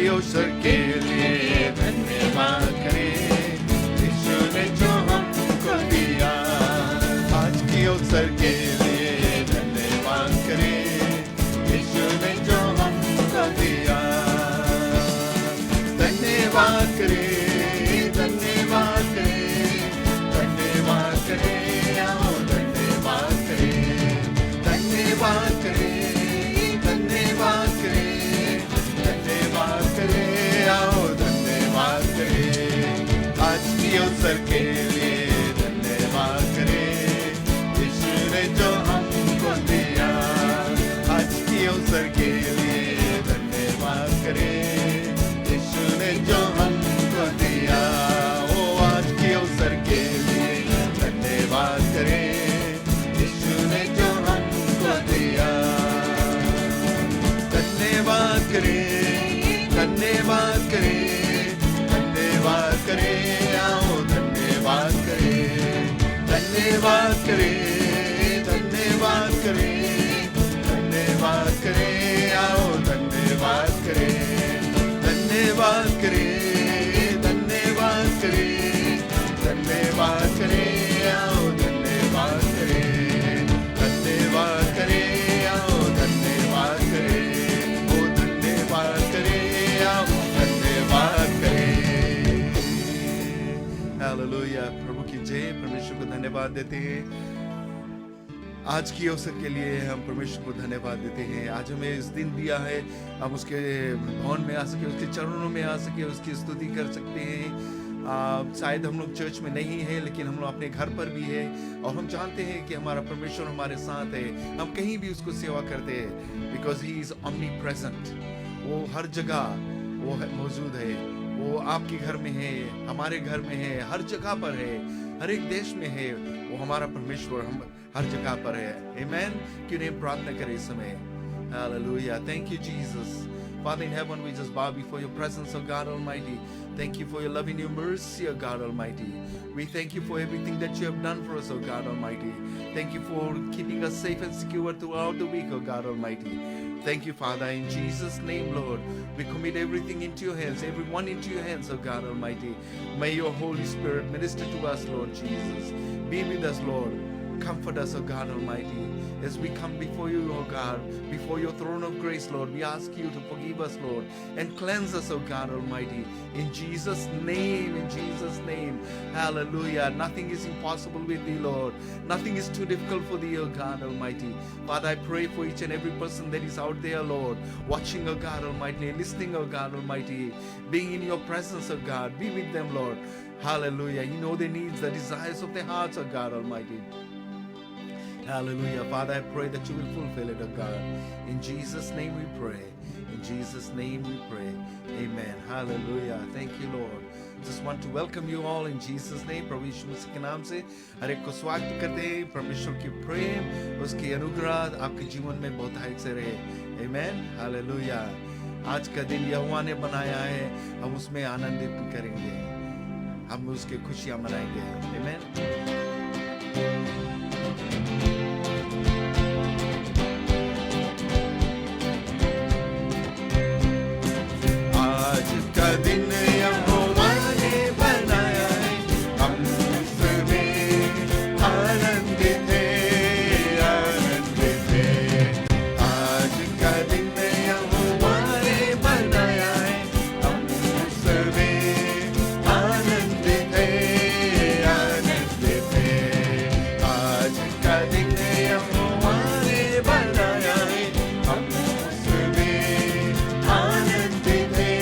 की अवसर के लिए धन्यवाद करें, यीशु ने जो हमको दिया। आज की अवसर के लिए धन्यवाद करें, यीशु ने जो हमको दिया। धन्यवाद करें, धन्यवाद करें, धन्यवाद करें, आओ धन्यवाद करें, धन्यवाद करें, धन्यवाद करें, धन्यवाद करें, आओ धन्यवाद करें। आज की अवसर के लिए धन्यवाद करें, यीशु ने जो हमको दिया। आज की अवसर के लिए धन्यवाद करें, यीशु ने जो हमको दिया। ओ आज की अवसर के लिए धन्यवाद करें, यीशु ने जो हमको दिया। धन्यवाद करें, धन्यवाद करें, धन्यवाद करें, आओ धन्यवाद करें, धन्यवाद करें, धन्यवाद करें, धन्यवाद करें, आओ धन्यवाद करें, धन्यवाद करें, धन्यवाद करें, धन्यवाद करें, आओ धन्यवाद करें, धन्यवाद करें, आओ धन्यवाद करें, ओ धन्यवाद करें, आओ धन्यवाद करें। हालेलुया, प्रभु की जय। परमेश्वर को धन्यवाद देते हैं। आज की अवसर के लिए हम परमेश्वर को धन्यवाद देते हैं। आज हमें इस दिन दिया है, हम उसके भवन में आ सके, उसके चरणों में आ सके, उसकी स्तुति कर सकते हैं। शायद हम लोग चर्च में नहीं है, लेकिन हम लोग अपने घर पर भी है और हम जानते हैं कि हमारा परमेश्वर हमारे साथ है। हम कहीं भी उसको सेवा करते हैं, because he is omni present. वो हर जगह वो मौजूद है। वो आपके घर में है, हमारे घर में है, हर जगह पर है, हर एक देश में है। वो हमारा परमेश्वर हम हर जगह पर है। आमेन। क्यों नहीं प्रार्थना करें इस समय। Hallelujah. Thank you, Jesus. Father in heaven, we just bow before your presence, O God Almighty. Thank you for your love and your mercy, O God Almighty. We thank you for everything that you have done for us, O God Almighty. Thank you for keeping us safe and secure throughout the week, O God Almighty. Thank you, Father, in Jesus' name, Lord. We commit everything into your hands, everyone into your hands, O God Almighty. May your Holy Spirit minister to us, Lord Jesus. Be with us, Lord. Comfort us, O God Almighty, as we come before you, O God, before your throne of grace, Lord. We ask you to forgive us, Lord, and cleanse us, O God Almighty. In Jesus' name, in Jesus' name. Hallelujah. Nothing is impossible with thee, Lord. Nothing is too difficult for thee, O God Almighty. Father, I pray for each and every person that is out there, Lord, watching, O God Almighty, listening, O God Almighty, being in your presence, O God. Be with them, Lord. Hallelujah. You know their needs, the desires of their hearts, O God Almighty. Hallelujah. Father, I pray that you will fulfill it, O God. In Jesus' name we pray. In Jesus' name we pray. Amen. Hallelujah. Thank you, Lord. Just want to welcome you all in Jesus' name. प्रभु यीशु मसीह के नाम से हर एक को स्वागत करते हैं। परमेश्वर की प्रेम, उसकी अनुग्रह आपके जीवन में बहुत अधिक से रहे। Amen. Hallelujah. आज का दिन यहोवा ने बनाया है, हम उसमें आनंदित करेंगे, हम उसके खुशियां मनाएंगे। Amen. दिन यहोवा ने बनाया है, हम उसमें आनंदित हैं, आनंदित हैं। आज का दिन यहोवा ने बनाया है, हम उसमें आनंदित हैं, आनंदित हैं। आज का दिन यहोवा ने बनाया है, हम उसमें आनंदित हैं।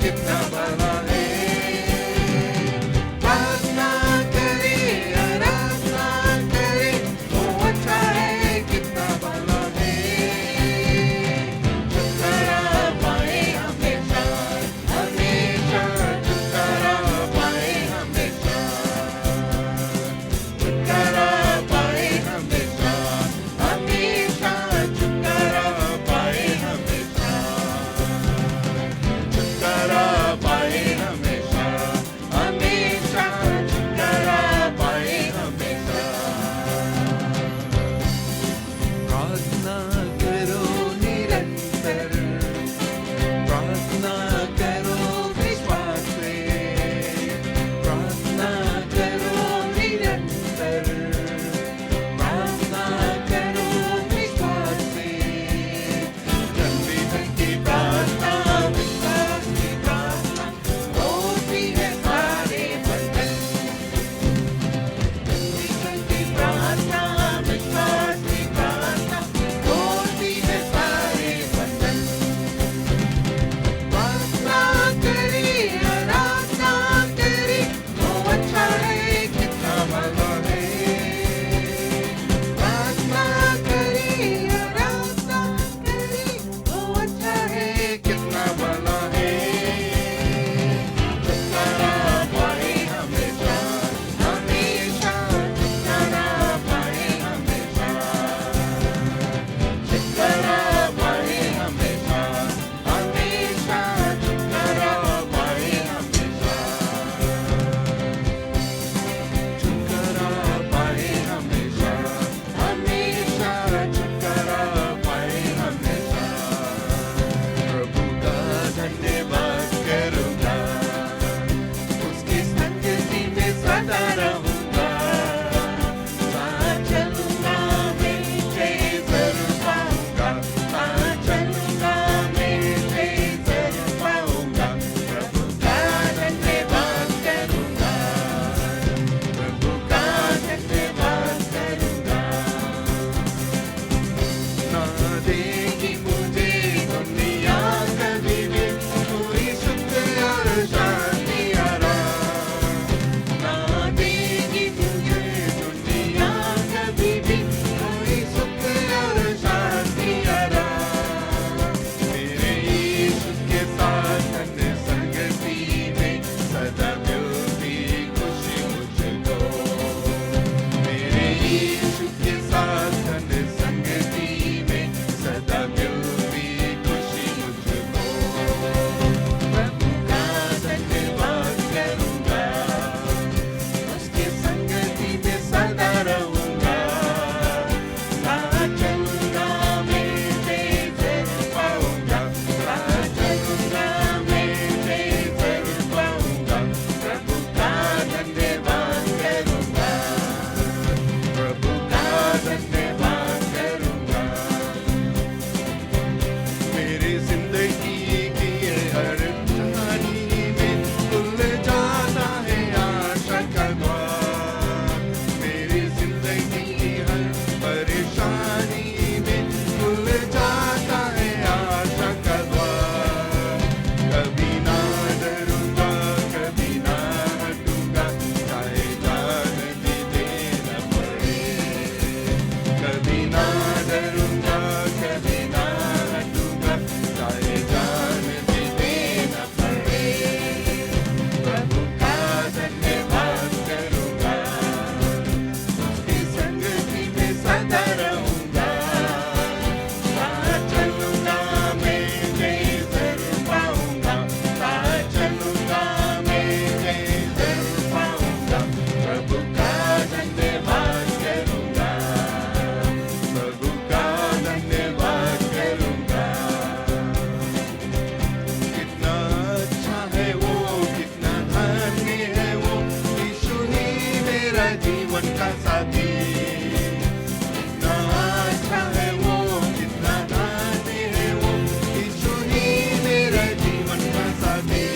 कितना भला है। प्रार्थना करे, आराधना करे, वो अच्छा है, कितना भला है। छुटकारा पाए हमेशा, हमेशा छुटकारा पाए हमेशा, छुटकारा पाए हमेशा, हमेशा छुटकारा पाए हमेशा, छुटकारा पाए हमेशा, हमेशा छुटकारा पाए हमेशा। प्रार्थना करो निरंतर, प्रार्थना करो विश्वास से, प्रार्थना करो निरंतर, प्रार्थना करो विश्वास से। लंबी की प्रार्थना, विश्वास की प्रार्थना, होती है सारे बंधन। लंबी की प्रार्थना, विश्वास की प्रार्थना, होती है सारे बंधन। प्रार्थना करे, आराधना करे, वो अच्छा है, कितना भला है। प्रार्थना करे, आराधना करे, वो अच्छा है, कितना भला है। छुटकारा पाए हमेशा, हमेशा छुटकारा पाए हमेशा, छुटकारा पाए हमेशा, हमेशा छुटकारा पाए हमेशा, छुटकारा पाए हमेशा, हमेशा छुटकारा पाए हमेशा। प्रभु का धन्यवाद करूंगा, उसकी संगति में सदा रहूंगा। साथ चलूंगा मैं, जय जरूर पाऊंगा, साथ चलूंगा मैं, जय जरूर पाऊंगा। प्रभु का धन्यवाद करूंगा, प्रभु का धन्यवाद करूंगा। ना देगी मुझे दुनिया कभी भी कोई सुख और शांति आराम, ना देगी मुझे दुनिया कभी भी कोई सुख और शांति आराम। मेरे यीशु के साथ अन्य संगति में सदा मिलती खुशी मुझको, मेरे यीशु के साथ अन्य संगति में सदा मिलती खुशी मुझको। प्रभु का धन्यवाद करूंगा, उसकी संगति में सदा रहूंगा। साथ चलूंगा मैं, जय जरूर पाऊंगा, साथ चलूंगा मैं, जय जरूर पाऊंगा। प्रभु का धन्यवाद करूंगा, प्रभु का धन्यवाद करूंगा। मेरी जिंदगी की ये हर कहानी में खुल जाता है आशा का द्वार। मेरी जिंदगी की हर परेशानी में खुल जाता है आशा का द्वार। कभी ना डरूंगा, कभी ना हटूंगा, चाहे जान भी देना पड़े। कभी ना डरूंगा, कभी ना हटूंगा, चाहे जान भी देना पड़े। प्रभु का धन्यवाद करूंगा, उसकी संगति में सदा रहूंगा। साथ चलूंगा मैं, जय जरूर पाऊंगा, साथ चलूंगा मैं, जय जरूर पाऊंगा। प्रभु का धन्यवाद करूंगा, प्रभु का धन्यवाद करूंगा। कितना अच्छा है वो, कितना धन्य है वो, यीशु ही मेरा जीवन का साथी। कितना अच्छा है वो, कितना धन्य है वो, यीशु ही मेरा जीवन का साथी।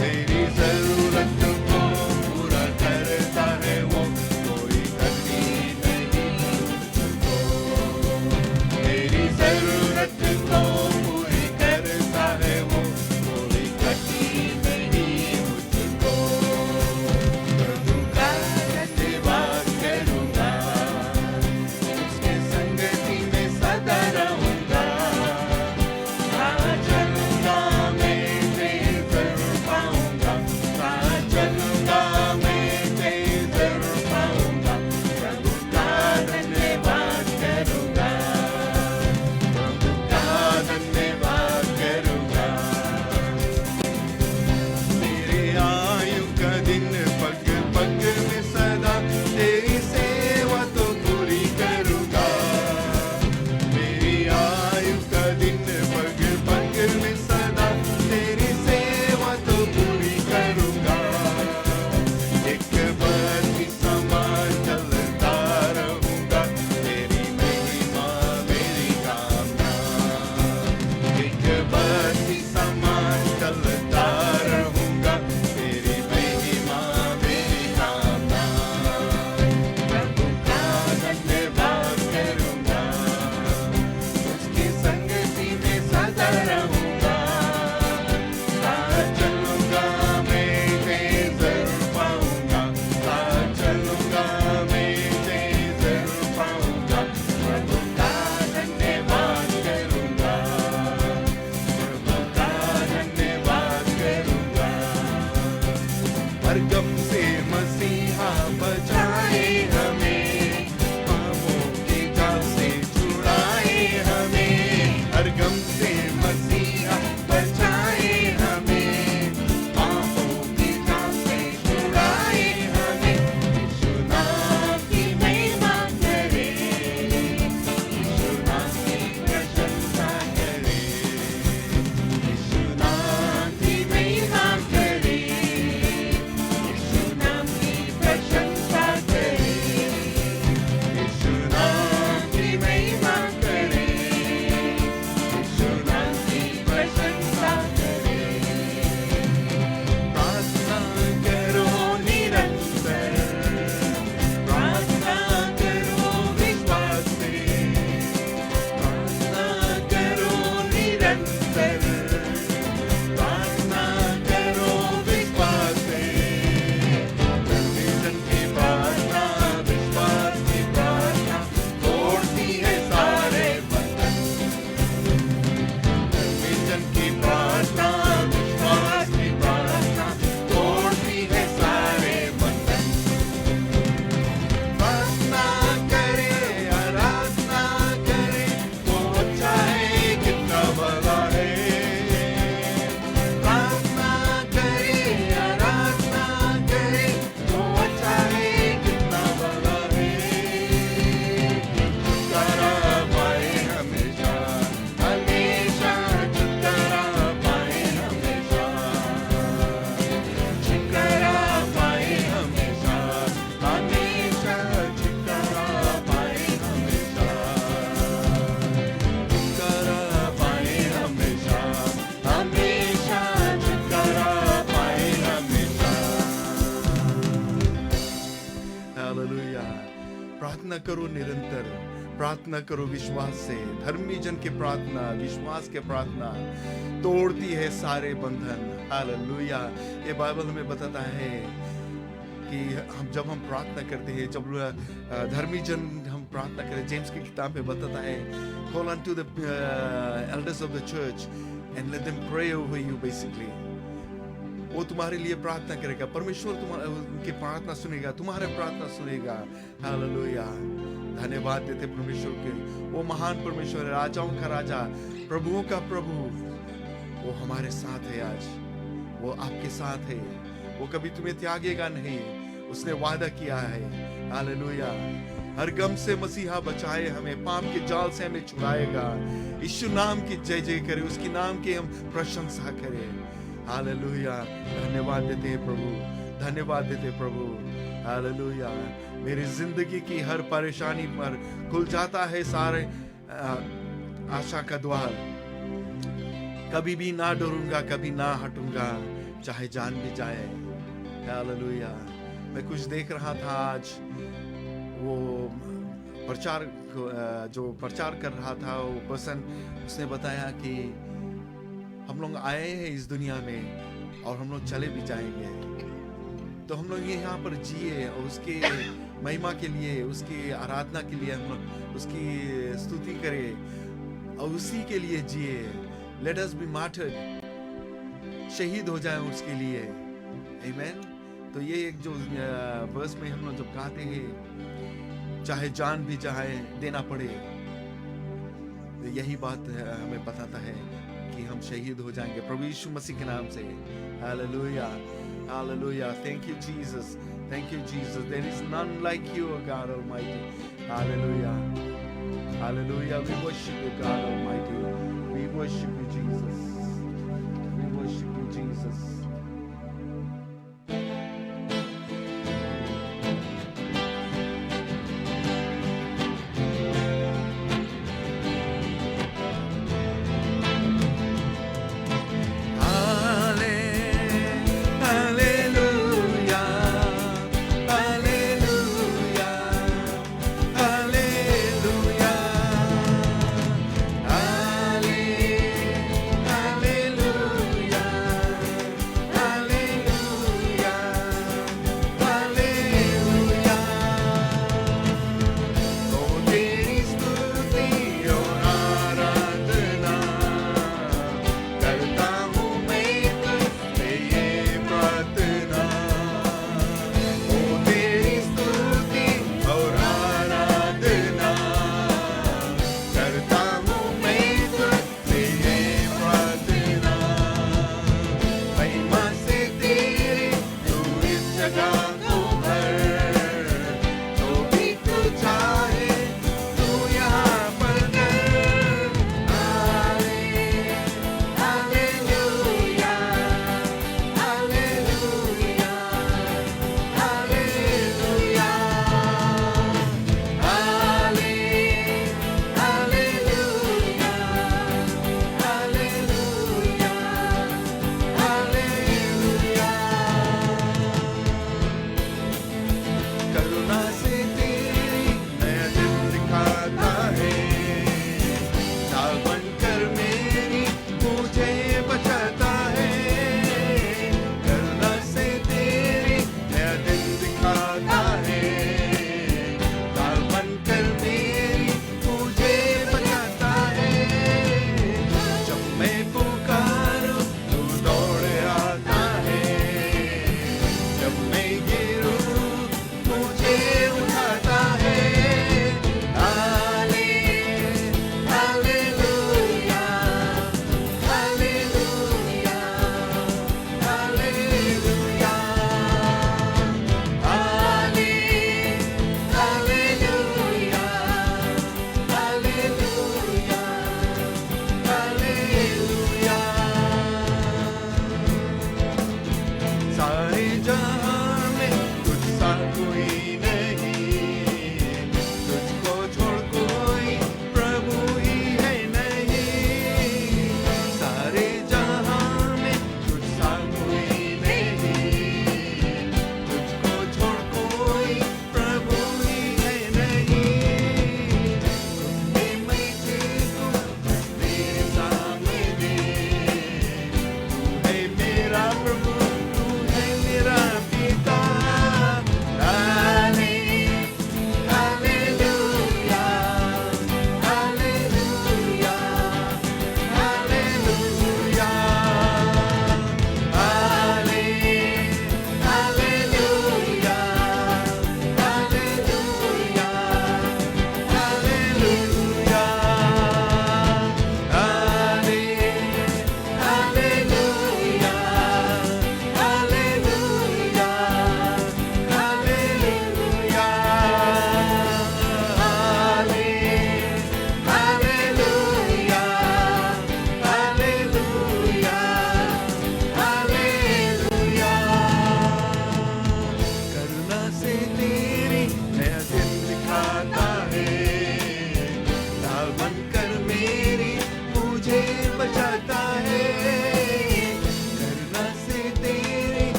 मेरी जरूरत को पूरा करता है वो, कोई कमी नहीं मुझको। मेरी जरूरत को पूरी करता है वो, कोई मसीहा बचाए हमें, पापों की जाल से छुड़ाए हमें। यीशु नाम की महिमा करे, यीशु नाम की प्रशंसा करे, यीशु नाम की महिमा करे, यीशु नाम की प्रशंसा करे, यीशु नाम की महिमा करे, यीशु नाम की प्रशंसा करे। प्रार्थना करो निरंतर, प्रार्थना करो विश्वास से, प्रार्थना करो निरंतर, प्रार्थना करो विश्वास से। धर्मीजन की प्रार्थना, विश्वास की प्रार्थना तोड़ती है सारे बंधन। धर्मीजन की प्रार्थना, विश्वास की प्रार्थना तोड़ती है सारे बंधन। प्रार्थना करे, आराधना करे, तो अच्छा है, कितना भला है। प्रार्थना करे, आराधना करे, तो अच्छा है, कितना भला है। छुटकारा पाए हमेशा, हमेशा छुटकारा पाए हमेशा, छुटकारा पाए हमेशा, हमेशा छुटकारा पाए हमेशा, छुटकारा पाए हमेशा, हमेशा छुटकारा पाए हमेशा। हालेलुया। प्रार्थना करो निरंतर, प्रार्थना करो विश्वास से। धर्मी जन की प्रार्थना, विश्वास के प्रार्थना तोड़ती है सारे बंधन। हालेलुया। ये बाइबल हमें बताता है कि जब हम प्रार्थना करते हैं, जब धर्मी जन हम प्रार्थना करें, जेम्स की किताब में बताता है, call unto the elders of the church and let them pray over you basically। वो तुम्हारे लिए प्रार्थना करेगा, परमेश्वर उनकी प्रार्थना सुनेगा, तुम्हारे प्रार्थना सुनेगा। हालेलुया। धन्यवाद देते परमेश्वर के। वो महान परमेश्वर है, राजाओं का राजा, प्रभुओं का प्रभु। वो हमारे साथ है आज, वो आपके साथ है, वो कभी तुम्हें त्यागेगा नहीं, उसने वादा किया है। हालेलुया। हर गम से मसीहा बचाए हमें, पाप के जाल से हमें छुड़ाएगा। यीशु नाम की जय जय करें, उसकी नाम की हम प्रशंसा करें। हालेलुया। धन्यवाद देते हैं प्रभु, धन्यवाद देते हैं प्रभु। हालेलुया। मेरी जिंदगी की हर परेशानी पर खुल जाता है सारे आशा का द्वार। कभी भी ना डरूंगा, कभी ना हटूंगा, चाहे जान भी जाए। हालेलुया। मैं कुछ देख रहा था आज, वो प्रचार जो प्रचार कर रहा था वो पर्सन, उसने बताया कि हम लोग आए हैं इस दुनिया में और हम लोग चले भी जाएंगे, तो हम लोग यहाँ पर जिए और उसके महिमा के लिए, उसकी आराधना के लिए हम लोग उसकी स्तुति करें और उसी के लिए जिए। लेट अस बी मार्टर्ड, शहीद हो जाए उसके लिए। आमीन। तो ये एक जो वर्स में हम लोग जब गाते हैं, चाहे जान भी चाहे देना पड़े, तो यही बात हमें बताता है कि हम शहीद हो जाएंगे प्रभु यीशु मसीह के नाम से। Hallelujah. Hallelujah. Thank you, Jesus. Thank you, Jesus. There is none like you, O God Almighty. Hallelujah. Hallelujah. We worship you, God Almighty. We worship you, Jesus. We worship you, Jesus.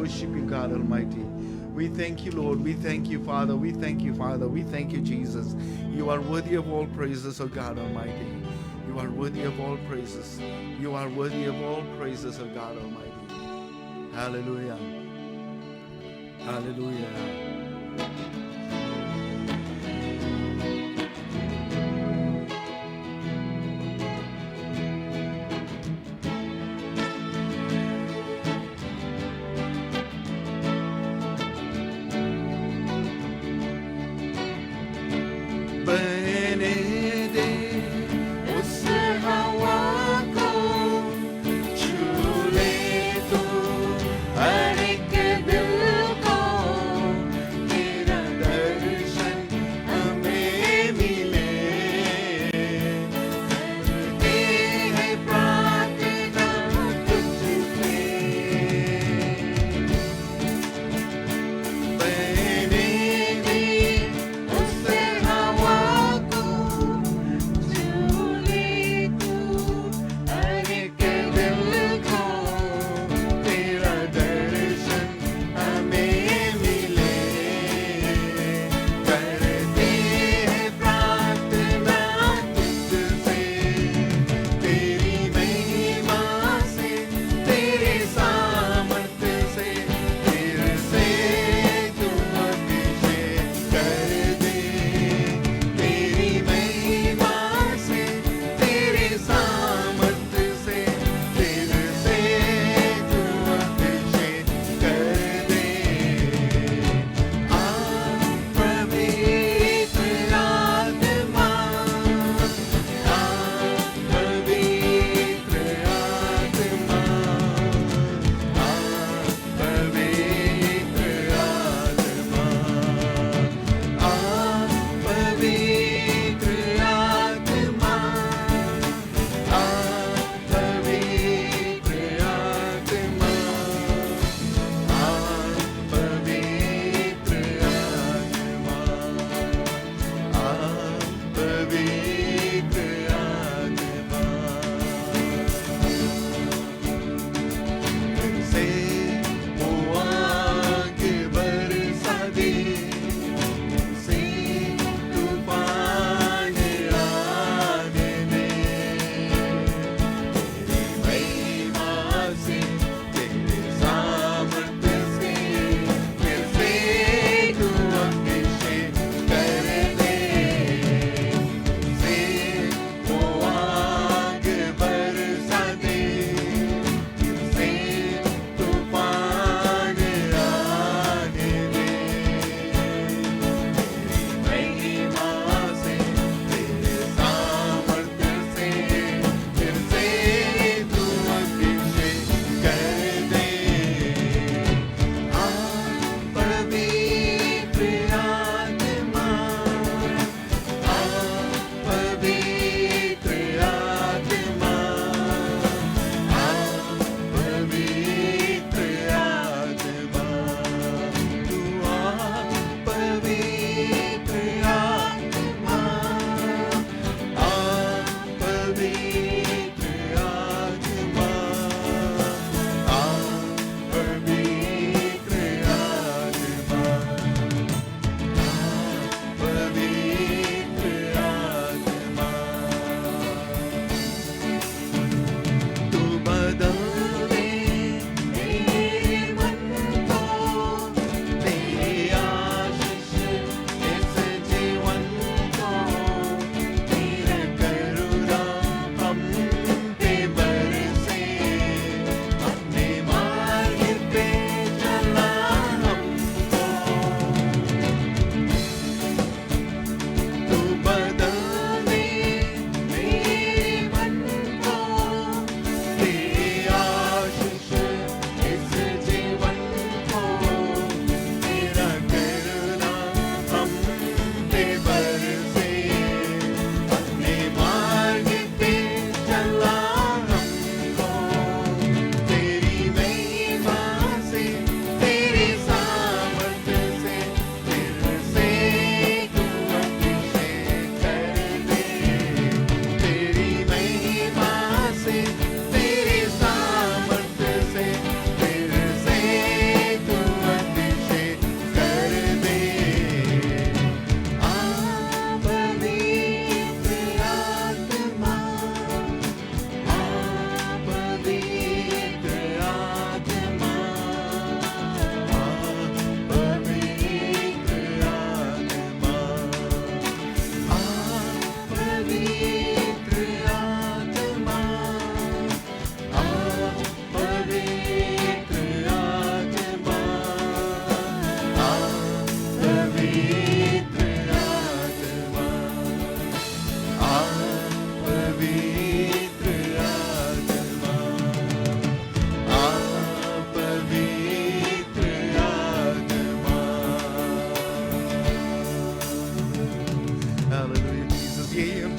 worship you, God Almighty. We thank you, Lord. We thank you, Father. We thank you, Father. We thank you, Jesus. You are worthy of all praises, O God Almighty. You are worthy of all praises. You are worthy of all praises, O God Almighty. Hallelujah. Hallelujah.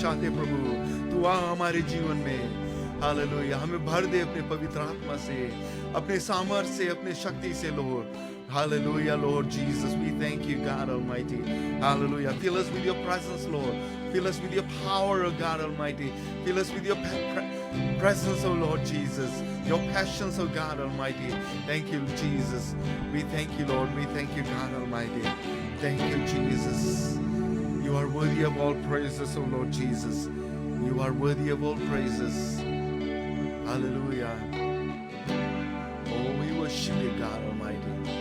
चाहते हैं प्रभु, तू आ हमारे जीवन में। Hallelujah, हमें भर दे अपने पवित्र आत्मा से, अपने सामर्थ्य से, अपने शक्ति से Lord. Hallelujah, Lord Jesus, we thank you, God Almighty. Hallelujah, fill us with your presence, Lord. Fill us with your power, oh God Almighty. Fill us with your presence, oh Lord Jesus. Your passions, oh God Almighty. Thank you, Jesus. We thank you, Lord. We thank you, God Almighty. Thank you, Jesus. You are worthy of all praises, oh Lord Jesus. You are worthy of all praises. Hallelujah. Oh, we worship you, God Almighty.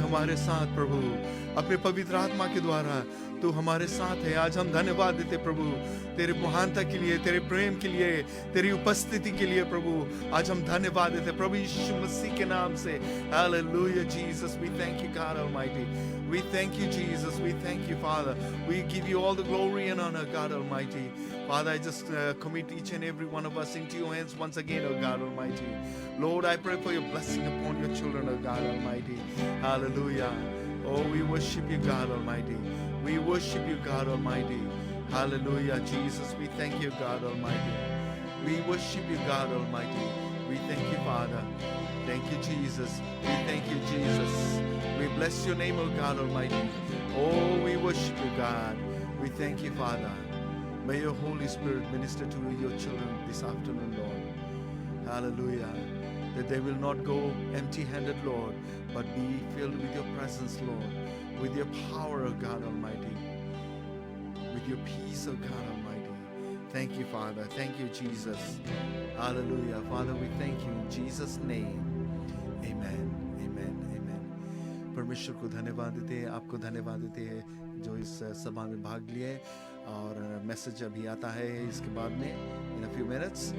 हमारे साथ प्रभु, अपने पवित्र आत्मा के द्वारा तू हमारे साथ है। आज हम धन्यवाद देते प्रभु तेरे महानता के लिए, तेरे प्रेम के लिए, तेरी उपस्थिति के लिए प्रभु। आज हम धन्यवाद देते प्रभु यीशु मसीह के नाम से। Hallelujah Jesus, we thank you God Almighty. We thank you Jesus, we thank you Father. We give you all the glory and honor God Almighty. Father, I just commit each and every one of us into your hands once again, oh God Almighty. Lord, I pray for your blessing upon your children, oh God Almighty. Hallelujah. Oh, we worship you God Almighty. We worship you God Almighty. Hallelujah Jesus, we thank you God Almighty. We worship you God Almighty. We thank you, Father. Thank you, Jesus. We thank you, Jesus. We bless your name, O God Almighty. Oh, we worship you, God. We thank you, Father. May your Holy Spirit minister to your children this afternoon, Lord. Hallelujah. That they will not go empty-handed, Lord, but be filled with your presence, Lord, with your power, O God Almighty, with your peace, O God Almighty. Thank you, Father. Thank you, Jesus. Hallelujah. Father, we thank you in Jesus' name. Amen. Amen. Amen. परमेश्वर को धन्यवाद देते हैं, आपको धन्यवाद देते हैं जो इस सभा में भाग लिए, और मैसेज अभी आता है इसके बाद में, in a few minutes.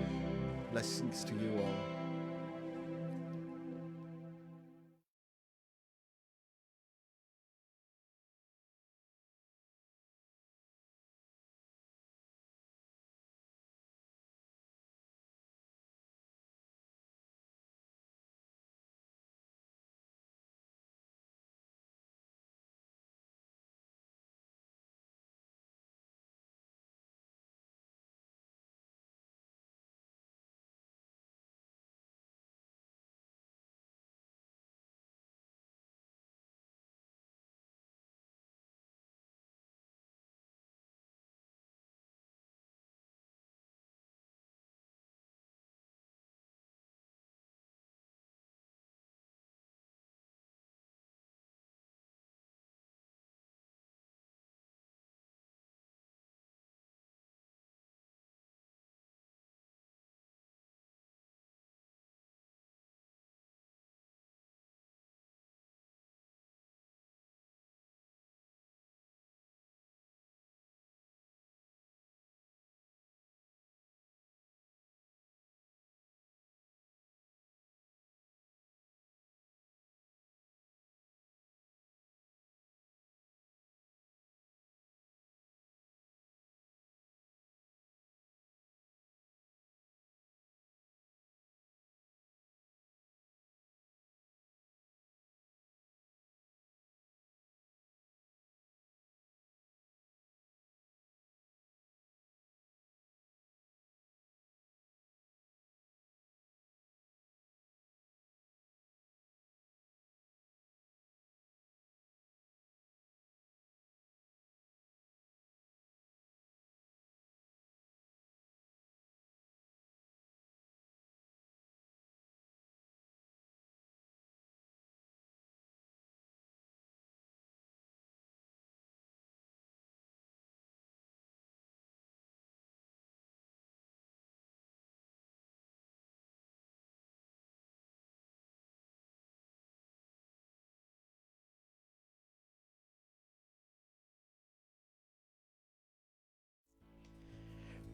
Blessings to you all.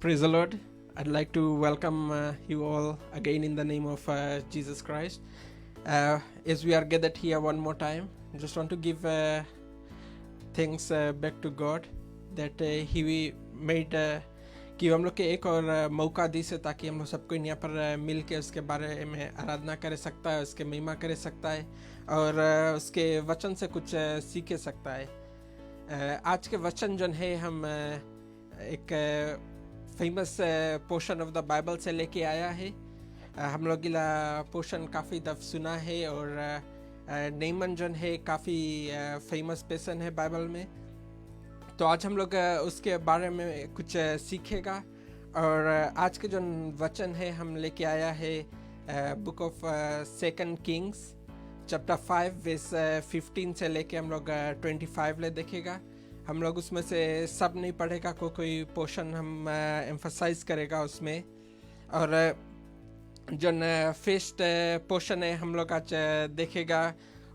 Praise the Lord. I'd like to welcome you all again in the name of Jesus Christ. As we are gathered here one more time, I just want to give thanks back to God that He made कि हम लोग के एक और मौका दी से ताकि हम लोग सबको यहाँ पर मिल के उसके बारे में आराधना कर सकता है, उसके महिमा कर सकता है और उसके वचन से कुछ सीख सकता है। आज के वचन जो है हम एक famous portion of the Bible से लेके आया है। हम लोग इला पोर्शन काफ़ी दफ़ सुना है और नेमन जो है काफ़ी फेमस पर्सन है बाइबल में। तो आज हम लोग उसके बारे में कुछ सीखेगा और आज के जो वचन है हम लेके आया है book of second Kings chapter 5 verse 15 से लेके हम लोग 25 ले देखेगा। हम लोग उसमें से सब नहीं पढ़ेगा, कोई पोर्शन हम एम्फसाइज करेगा उसमें। और जो फर्स्ट पोर्शन है हम लोग आज देखेगा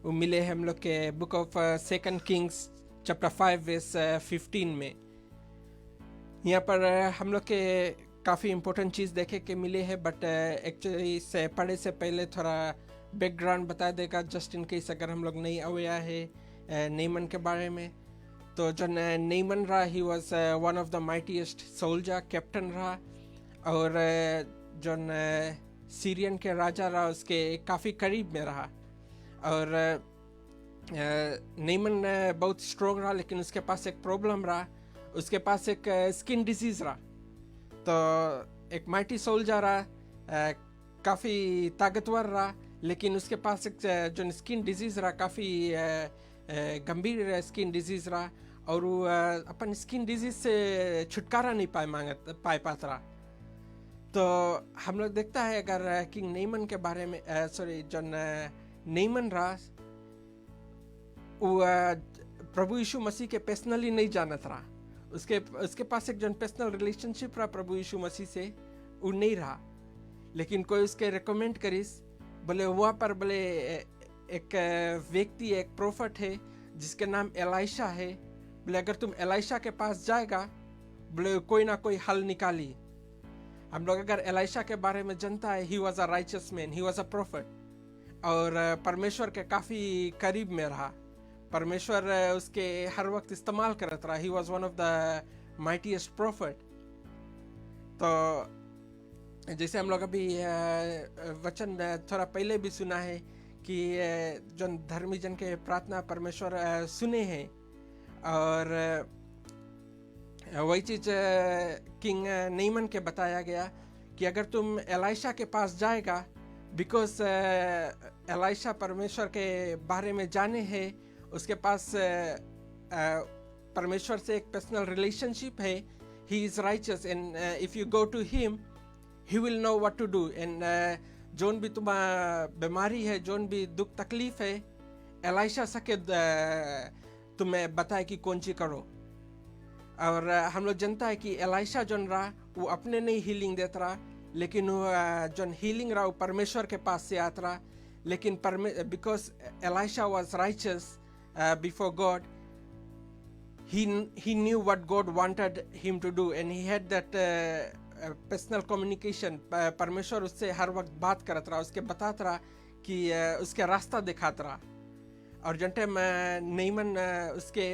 वो मिले हम लोग के book of second Kings chapter 5 verse 15 में। यहाँ पर हम लोग के काफ़ी इम्पोर्टेंट चीज़ देखे के मिले हैं, बट एक्चुअली से पढ़े से पहले थोड़ा बैकग्राउंड बता देगा जस्ट इन केस अगर हम लोग नहीं अवेयर है नेमन के बारे में। तो जो नेमन रहा he was one of the mightiest soldier, captain रहा और जो सीरियन के राजा रहा उसके काफ़ी करीब में रहा। और नेमन बहुत स्ट्रोंग रहा, लेकिन उसके पास एक प्रॉब्लम रहा, उसके पास एक स्किन डिजीज़ रहा। तो एक माइटी सोल्जर रहा, काफ़ी ताकतवर रहा, लेकिन उसके पास एक जो स्किन डिजीज़ रहा, काफ़ी गंभीर स्किन डिजीज़ रहा, और वो अपन स्किन डिजीज़ से छुटकारा नहीं पाए पाता रहा। तो हम लोग देखता है अगर किंग नेमन के बारे में, सॉरी जो नेमन रहा, वो प्रभु यीशु मसीह के पर्सनली नहीं जानत रहा, उसके पास एक जो पर्सनल रिलेशनशिप रहा प्रभु यीशु मसीह से, वो नहीं रहा। लेकिन कोई उसके रिकमेंड करिस, बोले वहाँ पर बोले एक व्यक्ति, एक प्रोफेट है जिसके नाम एलाइशा है, बोले अगर तुम एलाइशा के पास जाएगा, बोले कोई ना कोई हल निकाली। हम लोग अगर एलाइशा के बारे में जानता है, he was a righteous man, he was a prophet, और परमेश्वर के काफ़ी करीब में रहा, परमेश्वर उसके हर वक्त इस्तेमाल करता रहा, he was one of the mightiest prophet. तो जैसे हम लोग अभी वचन थोड़ा पहले भी सुना है कि जो धर्मी जन के प्रार्थना परमेश्वर सुने हैं, और वही चीज़ किंग नेमन के बताया गया कि अगर तुम एलाइशा के पास जाएगा, बिकॉज एलाइशा परमेश्वर के बारे में जाने हैं, उसके पास परमेश्वर से एक पर्सनल रिलेशनशिप है, he is righteous, and if you go to him he will know what to do. And जोन भी तुम्हारा बीमारी है, जोन भी दुख तकलीफ है, एलाइशा सके तुम्हें बताए कि कौन सी करो। और हम लोग जानता है कि एलाइशा जोन रहा, वो अपने नहीं हीलिंग देता रहा, लेकिन वो जोन हीलिंग रहा वो परमेश्वर के पास से आता रहा। लेकिन because Elisha was righteous before God, he knew what God wanted him to do, and he had that personal communication. परमेश्वर उससे हर वक्त बात करता रहा, उसके बताता रहा कि उसके रास्ता दिखाता रहा। और जन टाइम नेमन उसके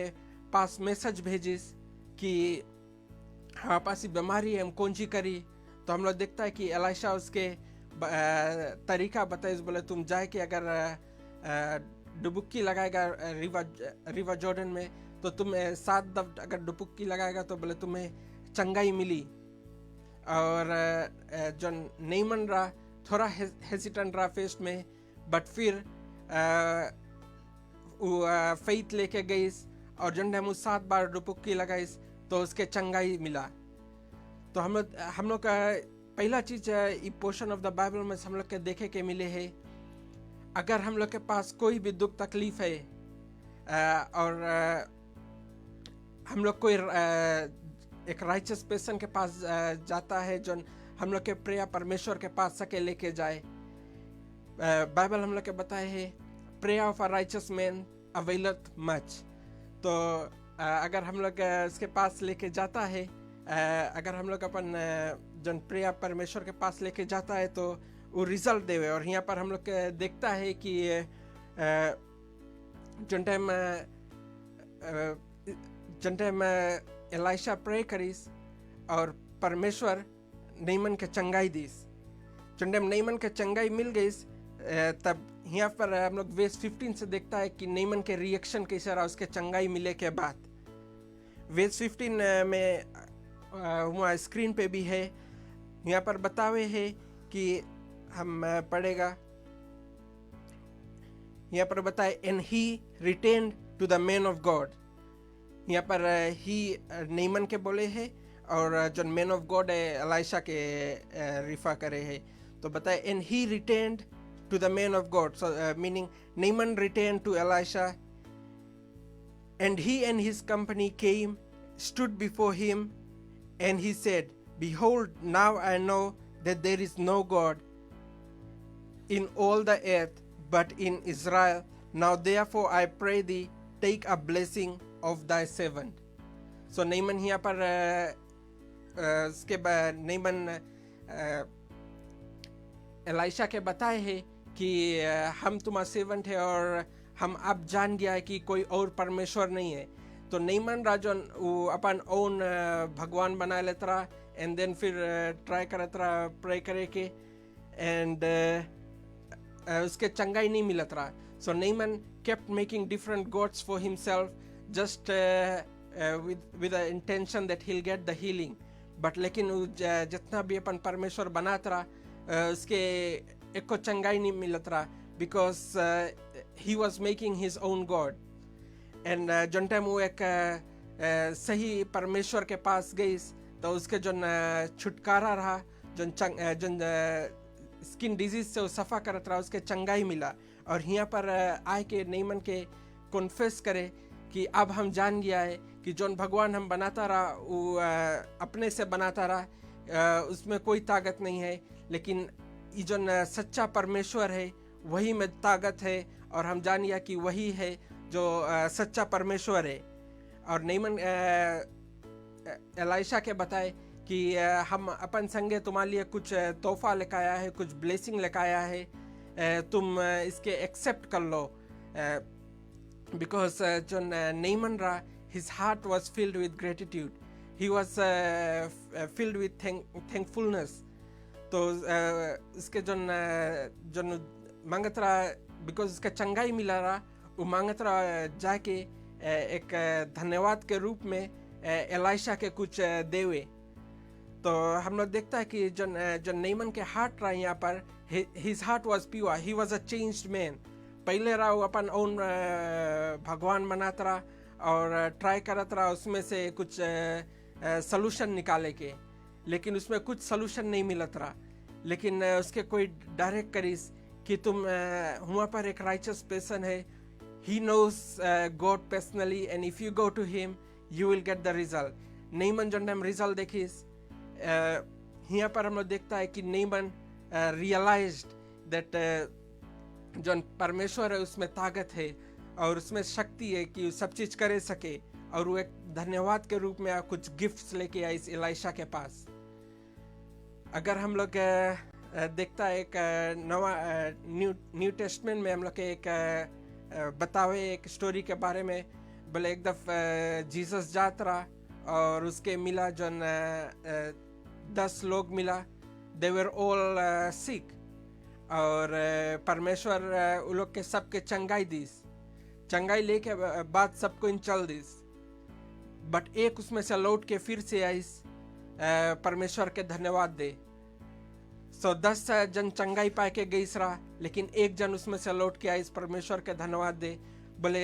पास मैसेज भेजिस कि हमारे पास ही बीमारी है, हम कौन सी करी, तो हम लोग देखता है कि एलाइशा उसके तरीका बताइस, बोले तुम जाए कि अगर डुबुक्की लगाएगा रिवर जॉर्डन में, तो तुम्हें 7 दफ़ा अगर डुबुक्की लगाएगा तो बोले तुम्हें चंगाई मिली। और जो नेमन रहा थोड़ा हेजिटेंट रहा फेस्ट में, बट फिर वो फेथ लेके गई, और जन हम 7 बार डुबुक्की लगाइस तो उसके चंगाई मिला। तो हम लोग का पहला चीज़ ये पोर्शन ऑफ द बाइबल में हम लोग के देखे के मिले है, अगर हम लोग के पास कोई भी दुख तकलीफ है, और हम लोग कोई एक राइचस पर्सन के पास जाता है, जो हम लोग के प्रेयर परमेश्वर के पास सके लेके जाए। बाइबल हम लोग के बताए है, prayer of a righteous man availeth much. तो अगर हम लोग इसके पास लेके जाता है, अगर हम लोग अपन जन प्रेयर परमेश्वर के पास लेके जाता है तो वो रिजल्ट देवे। और यहाँ पर हम लोग देखता है कि जन टाइम एलाइशा प्रे करीस और परमेश्वर नेमन के चंगाई दीस, जन टाइम नेमन के चंगाई मिल गई, तब यहाँ पर हम लोग वेस 15 से देखता है कि नेमन के रिएक्शन कैसा रहा उसके चंगाई मिले के बाद। वेस 15 में वहाँ स्क्रीन पे भी है, यहाँ पर बतावे है कि हम पढ़ेगा, यहाँ पर बताए and he returned to the man of God. यहाँ पर ही नेमन के बोले है, और जो मैन ऑफ गॉड है एलाइशा के रिफा करे है। तो बताए and he returned to the man of God, so meaning Naaman return to Elisha, and he and his company came stood before him, and he said, behold, now I know that there is no God in all the earth but in Israel. Now therefore I pray thee, take a blessing of thy servant. So Neyman यहाँ पर उसके बाद Neyman Elisha के बताए है कि हम तुम्हारा सेवंट है और हम अब जान गया है कि कोई और परमेश्वर नहीं है। तो नेमन राजन वो अपन ओन भगवान बना लेता रहा, एंड देन फिर ट्राई करता रहा प्रे करे के, एंड उसके चंगाई नहीं मिलता रहा। सो Neyman kept making different gods for himself, just with the intention that he'll get the healing. But लेकिन जितना भी अपन परमेश्वर बनाता रहा, उसके एक को चंगाई नहीं मिलत रहा, because he was making his own God. And जन टाइम वो एक सही परमेश्वर के पास गई, तो उसके जन छुटकारा रहा, जन स्किन डिजीज से वो सफ़ा करत रहा, उसके चंगाई मिला. और यहाँ पर आए के नईमन के कॉन्फेस करे कि अब हम जान गया है कि जौन भगवान हम बनाता रहा वो अपने से बनाता रहा, उसमें कोई ताकत नहीं है, लेकिन ये जौन सच्चा परमेश्वर है वही में ताकत है, और हम जान गया कि वही है जो सच्चा परमेश्वर है. और नईमन एलाइशा के बताए कि हम अपन संगे तुम्हारे लिए कुछ तोहफा लेकर आया है, कुछ ब्लेसिंग लेकर आया है, तुम इसके एक्सेप्ट कर लो. बिकॉज जो नईमन रहा, his heart was filled with gratitude, he was filled with thankfulness. तो इसके जो मांगत रहा, बिकॉज उसका चंगाई मिला रहा, वो मांगत रहा जाके एक धन्यवाद के रूप में एलाइशा के कुछ देवे. तो हम लोग देखता है कि जो नईमन के हार्ट रहा यहाँ पर, his heart was pure, he was a changed man. पहले रहा वो अपन ओन भगवान बनाता रहा और ट्राई करत रहा उसमें से कुछ सलूशन निकाले के, लेकिन उसमें कुछ सलूशन नहीं मिलत रहा. लेकिन उसके कोई डायरेक्ट करीस कि तुम वहाँ पर एक राइचस पर्सन है, he knows God personally, and if you go to him you will get the result. नईमन जो टाइम रिजल्ट देखिस, यहाँ पर हम लोग देखता है कि नईमन रियलाइज्ड दैट जो परमेश्वर है उसमें ताकत है और उसमें शक्ति है कि वो सब चीज़ करे सके. और वो एक धन्यवाद के रूप में कुछ गिफ्ट्स लेके आए इस एलाइशा के पास. अगर हम लोग देखता है एक नवा न्यू टेस्टमेंट में हम लोग के एक बतावे एक स्टोरी के बारे में, बोले एक दफ़ा जीसस जात रहा और उसके मिला जो 10 लोग मिला, दे वर ऑल सिक, और परमेश्वर उन लोग के सबके चंगाई दीस, चंगाई लेके बाद सबको इन चल दीस. बट एक उसमें से लौट के फिर से आइस परमेश्वर के धन्यवाद दे. सो 10 जन चंगाई पाए के गई रहा, लेकिन एक जन उसमें से लौट के आइस परमेश्वर के धन्यवाद दे, बोले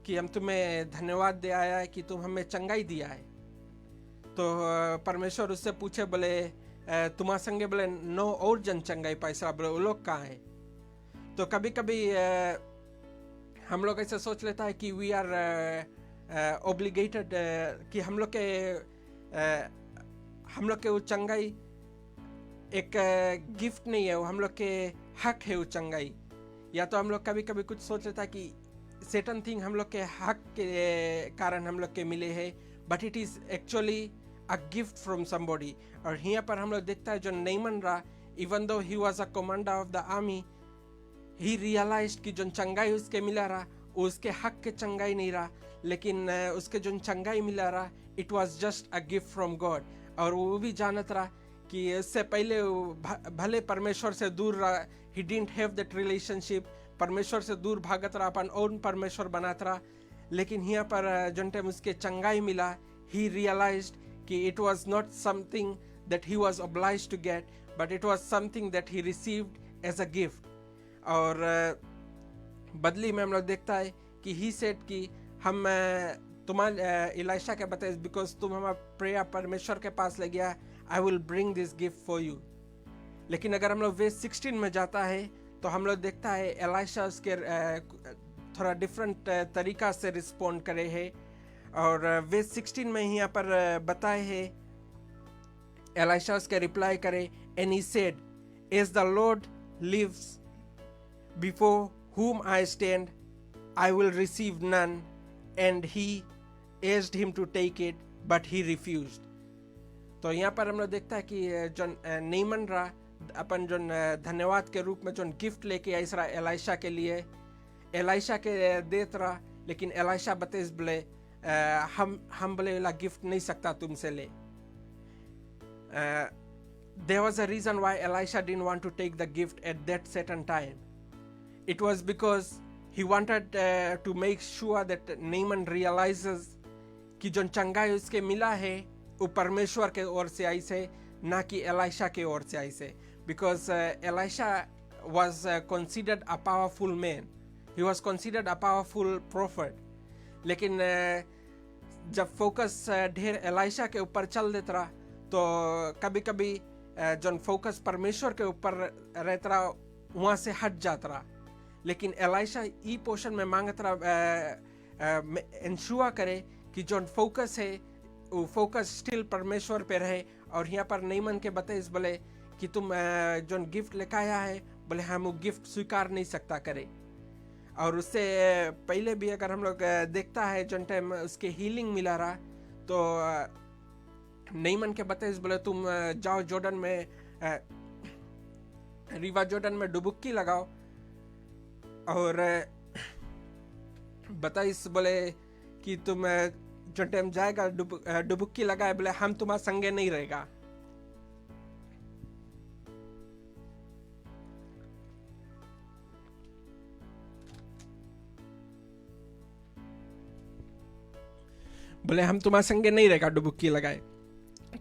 कि हम तुम्हें धन्यवाद दे आया है कि तुम हमें चंगाई दिया है. तो परमेश्वर उससे पूछे, बोले तुम्हारे संगे बोले 9 और जन चंगाई पाइसरा, बोले वो लोग कहाँ है. तो कभी कभी हम लोग ऐसे सोच लेता है कि वी आर ऑब्लिगेटेड, कि हम लोग के वो चंगाई एक गिफ्ट नहीं है, वो हम लोग के हक है वो चंगाई. या तो हम लोग कभी कभी कुछ सोच लेता है कि सर्टेन थिंग हम लोग के हक के कारण हम लोग के मिले हैं, but it is actually a gift from somebody. और यहाँ पर हम लोग देखता है जो नईमन रहा, even though he was a commander of the army, he realized कि जो चंगाई उसके मिला रहा वो उसके हक के चंगाई नहीं रहा, लेकिन उसके जो चंगाई मिला रहा it was just a gift from God. और वो भी जानत रहा कि इससे पहले भले परमेश्वर से दूर रहा, he didn't have that relationship, परमेश्वर से दूर भागत रहा, अपन और परमेश्वर बनात रहा. लेकिन यहाँ पर जो टाइम उसके चंगाई मिला, he realized कि it was not something that he was obliged to get, but it was something that he received as a gift. और बदली में हम लोग देखता है कि he said कि हम तुम्हारे एलाइशा के बताए, बिकॉज तुम हमारा प्रेयर परमेश्वर के पास ले गया, I will bring this gift for you. लेकिन अगर हम लोग वर्स 16 में जाता है तो हम लोग देखता है एलाइशा उसके थोड़ा डिफरेंट तरीका से रिस्पॉन्ड करे है. और वर्स 16 में यहाँ पर बताए है, एलाइशा उसके रिप्लाई करे, and he said, as the Lord lives before whom I stand, I will receive none. And he asked him to take it, but he refused. तो यहाँ पर हम लोग देखता है कि जो नईमन रहा, अपन जो धन्यवाद के रूप में जो गिफ्ट लेके आई रहा एलाइशा के लिए, एलाइशा के देत रहा, लेकिन एलाइशा बतेस बोले हम बोले वाला गिफ्ट नहीं सकता तुमसे ले. There was a reason why Elisha didn't want to take the gift at that certain time. It was because he wanted to make sure that Naaman realizes कि जो चंगाई उसके मिला है वो परमेश्वर के ओर से आई से, ना कि एलाइशा के ओर से ऐसे, because Elisha was considered a powerful man, he was considered a powerful prophet. लेकिन जब फोकस ढेर एलाइशा के ऊपर चल देता रहा तो कभी कभी जन फोकस परमेश्वर के ऊपर रहता रहा वहाँ से हट जाता रहा. लेकिन एलाइशा ई पोर्शन में मांगता रहा इंश्योर करे कि जन फोकस है वो फोकस स्टिल परमेश्वर पे रहे. और यहाँ पर नईमन के बताइस बोले कि तुम जो गिफ्ट लेकर आया है बोले हम वो गिफ्ट स्वीकार नहीं सकता करे. और उससे पहले भी अगर हम लोग देखता है जन टाइम उसके हीलिंग मिला रहा तो नईमन के बताइस बोले तुम जाओ जॉर्डन में रिवा जॉर्डन में डुबुक्की लगाओ. और बताइस बोले कि तुम जो टाइम जाएगा डुबुक्की लगाए बोले हम तुम्हारे संगे नहीं रहेगा. बोले हम तुम्हारे संगे नहीं रहेगा डुबुक्की लगाए.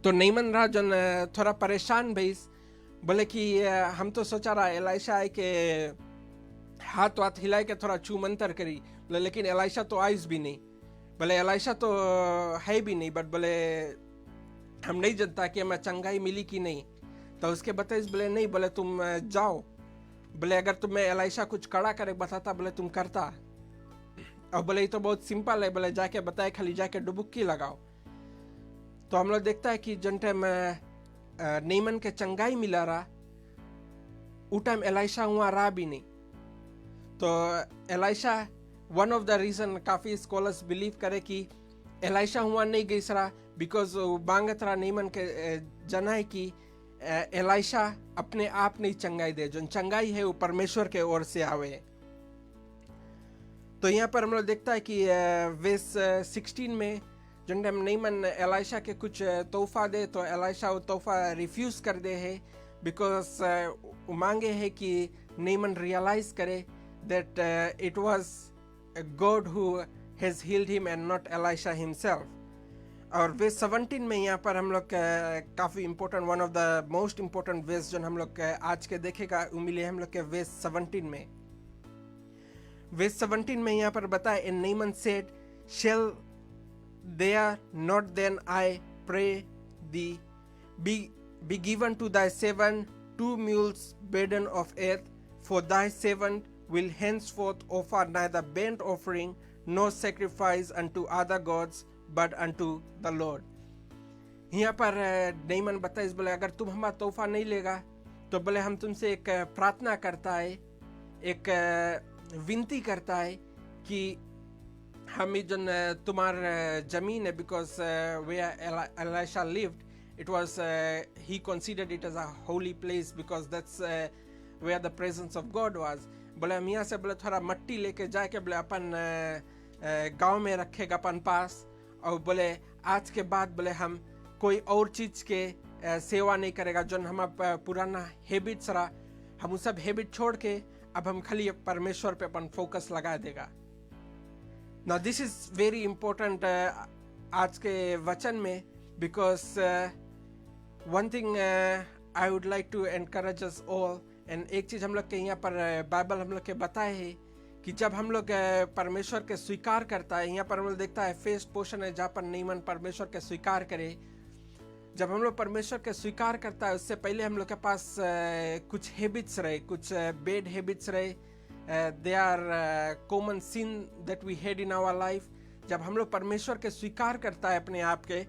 तो नईमन रहा जन थोड़ा परेशान भई. बोले कि हम तो सोचा रहा एलाइशा है के हाथ वाथ हिलाए के थोड़ा छू मंतर करी. बोले लेकिन एलाइशा तो आइस भी नहीं. बोले एलाइशा तो है भी नहीं. बट बोले हम नहीं जानता कि हमें चंगाई मिली कि नहीं. तो उसके बताइस बोले नहीं बोले तुम जाओ. बोले अगर तुम्हें एलाइशा कुछ कड़ा करे बताता बोले तुम करता. और बोले ये तो बहुत सिंपल है. बोले जाके बताए खाली जाके डुबुक्की लगाओ. तो हम लोग देखता है कि जन टाइम नईमन के चंगाई मिला रहा उ टाइम एलाइशा हुआ रहा भी नहीं. तो Elisha one of the reason काफ़ी स्कॉलर्स बिलीव करे कि एलाइशा हुआ नहीं गई रहा बिकॉज बांगत रहा नईमन के जना है कि एलाइशा अपने आप नहीं चंगाई दे. जो चंगाई है वो परमेश्वर के ओर से आवे. तो यहाँ पर हम लोग देखता है कि वेस 16 में जब टाइम नईमन एलाइशा के कुछ तोहफा दे तो एलाइशा वो तोहफा रिफ्यूज़ कर दे है बिकॉज मांगे है कि नईमन रियलाइज करे that it was God who has healed him and not Elisha himself. और वेस 17 में यहाँ पर हम लोग काफ़ी important one of the most important verse जो हम लोग आज के देखेगा वो मिले हम लोग के वेस 17 में. वेस 17 में यहाँ पर बताए and Naaman said shall there not then I pray thee be given to thy servant 2 mules burden of earth, for thy servant will henceforth offer neither burnt offering nor sacrifice unto other gods but unto the Lord. यहाँ पर नईमन बताइस बोले अगर तुम हमारा तोहफा नहीं लेगा तो बोले हम तुमसे एक प्रार्थना करता है एक विनती करता है कि हम जन तुम्हार जमीन है because where Elisha lived it was he considered it as a holy place because that's where the presence of God was. बोले हम यहाँ से बोले थोड़ा मट्टी लेके जाके बोले अपन गांव में रखेगा अपन पास. और बोले आज के बाद बोले हम कोई और चीज़ के सेवा नहीं करेगा. जो हम पुराना हैबिट्स रहा हम वो सब हैबिट छोड़ के अब हम खाली परमेश्वर पे अपन फोकस लगा देगा. Now this is very important आज के वचन में because one thing I would like to encourage us all. and एक चीज़ हम लोग के यहाँ पर बाइबल हम लोग के बताए है कि जब हम लोग परमेश्वर के स्वीकार करता है. यहाँ पर हम लोग देखता है फर्स्ट पोर्शन है जहाँ पर नईमन परमेश्वर के स्वीकार करे. जब हम लोग परमेश्वर के स्वीकार करता है उससे पहले हम लोग के पास कुछ हैबिट्स रहे कुछ बैड हैबिट्स रहे. They are common sin that we had in our life. जब हम लोग परमेश्वर के स्वीकार करता है अपने आप के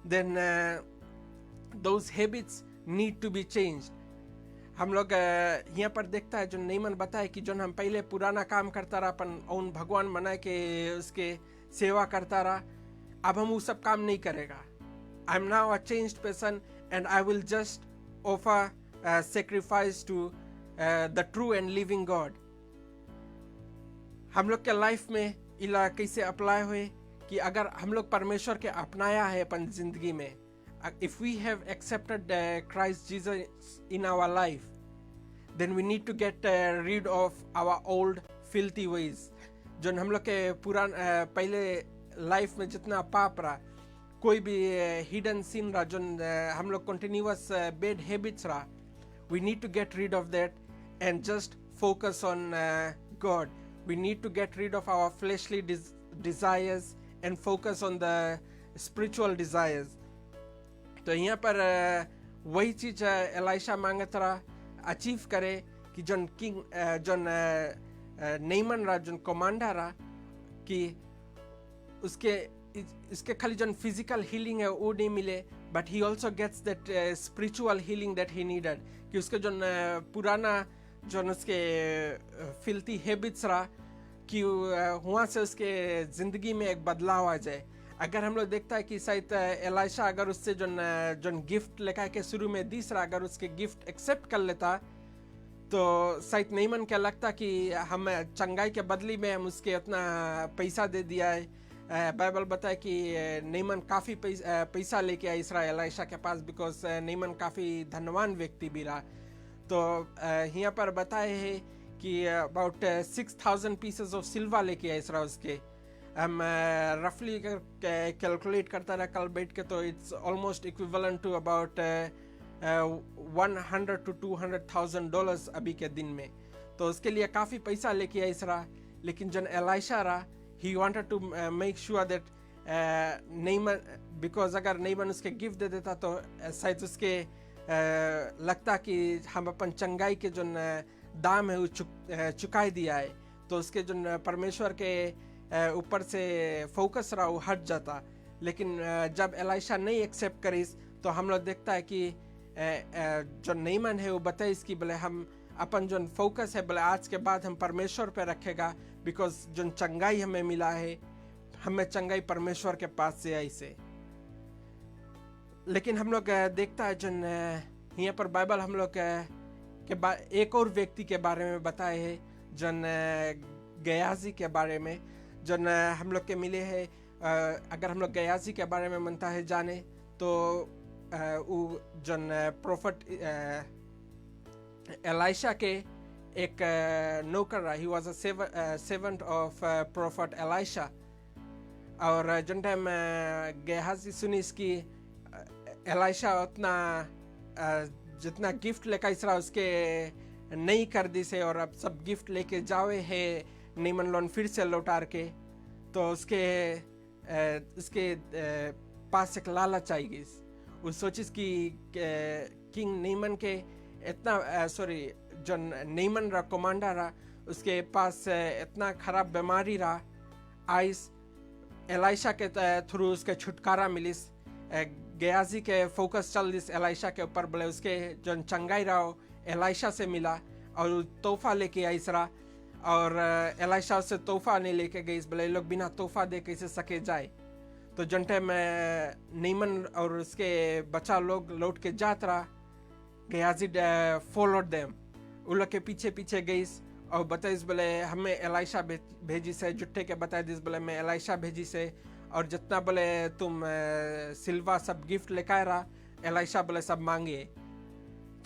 then those habits need to be changed. हम लोग यहाँ पर देखता है जो नईमन बताए कि जो हम पहले पुराना काम करता रहा अपन उन भगवान मनाए के उसके सेवा करता रहा अब हम वो सब काम नहीं करेगा. I am now a changed person and I will just offer sacrifice to the true and living God. हम लोग के लाइफ में इला कैसे अप्लाई हुए कि अगर हम लोग परमेश्वर के अपनाया है अपन जिंदगी में if we have accepted Christ Jesus in our life then we need to get rid of our old filthy ways. जो हम लोग के पुरान पहले लाइफ में जितना पाप रहा कोई भी हिडन सीन रहा जो हम लोग कंटिन्यूअस बैड हैबिट्स रहा, we need to get rid of that and just focus on God. We need to get rid of our fleshly desires and focus on the spiritual desires. तो यहाँ पर वही चीज एलाइशा मांगत रहा achieve करे कि जोन किंग जोन नेमन रहा, जोन कमांडर रहा, कि उसके खाली जोन फिजिकल हीलिंग है वो नहीं मिले, but he also gets that spiritual healing that he needed, कि उसके जोन पुराना जोन उसके फिल्थी हैबिट्स रहा कि वहाँ से उसके ज़िंदगी में एक बदलाव आ जाए. अगर हम लोग देखता है कि शायद एलाइशा अगर उससे जोन गिफ्ट लेकर के शुरू में तीसरा अगर उसके गिफ्ट एक्सेप्ट कर लेता तो शायद नेमन क्या लगता कि हम चंगाई के बदली में हम उसके उतना पैसा दे दिया है. बाइबल बताए कि नेमन काफ़ी पैसा लेके आया इसराइल एलाइशा के पास, बिकॉज नेमन काफ़ी धनवान व्यक्ति भी रहा. तो यहाँ पर बताए है कि अबाउट 6,000 पीसेस ऑफ सिल्वर लेके आया इसराइल उसके. हम रफली कैलकुलेट करता रहा कल बैठ के, तो it's almost equivalent to about $100,000 to $200,000 अभी के दिन में. तो उसके लिए काफ़ी पैसा लेके आया इसरा. लेकिन जन एलाइशा रहा, he wanted to make sure that Neyman, because अगर नेमन उसके गिफ्ट दे देता तो शायद उसके लगता कि हम अपन चंगाई के जो दाम है वो चुकाई दिया है, तो उसके जो परमेश्वर के ऊपर से फोकस रहा वो हट जाता. लेकिन जब एलाइशा नहीं एक्सेप्ट करीस तो हम लोग देखता है कि जो नेमन है वो बताए इसकी बोले हम अपन जो फोकस है बोले आज के बाद हम परमेश्वर पे रखेगा, बिकॉज जो चंगाई हमें मिला है, हमें चंगाई परमेश्वर के पास से आई से. लेकिन हम लोग देखता है जन यहाँ पर बाइबल हम लोग के एक और व्यक्ति के बारे में बताए है, जन गयाजी के बारे में, जन हम लोग के मिले है. अगर हम लोग गयाजी के बारे में मनता है जाने तो वो जन प्रोफेट एलाइशा के एक नौकर रहा. He was a servant of prophet Elisha. और जन टाइम गयाजी सुनी इसकी एलाइशा उतना जितना गिफ्ट लेकर इसरा उसके नहीं कर दी से, और अब सब गिफ्ट लेके जावे है नेमन लोन फिर से लौटार के. तो उसके पास एक लालच आएगी. वो सोचिस कि किंग नेमन के इतना जो नेमन रहा कमांडर रहा उसके पास इतना खराब बीमारी रहा, आइस एलाइशा के थ्रू उसके छुटकारा मिलिस. गयाजी के फोकस चल दिस एलाइशा के ऊपर, बोले उसके जो चंगाई रहा एलाइशा से मिला और तोहफा लेके आई सरा. और एलाइशा उससे तोहफा नहीं लेके गई, बोले लोग बिना तोहफा दे कैसे सके जाए. तो जंटे में नेमन और उसके बच्चा लोग लौट के जात रहा. गयाजी फॉलोड देम, उन लोग के पीछे पीछे गई और बताइस बोले हमें एलाइशा भेजी से. जुट्टे के बताए दिस बोले मैं एलाइशा भेजी से, और जितना बोले तुम सिल्वा सब गिफ्ट लेकर रहा, एलाइशा बोले सब मांगे.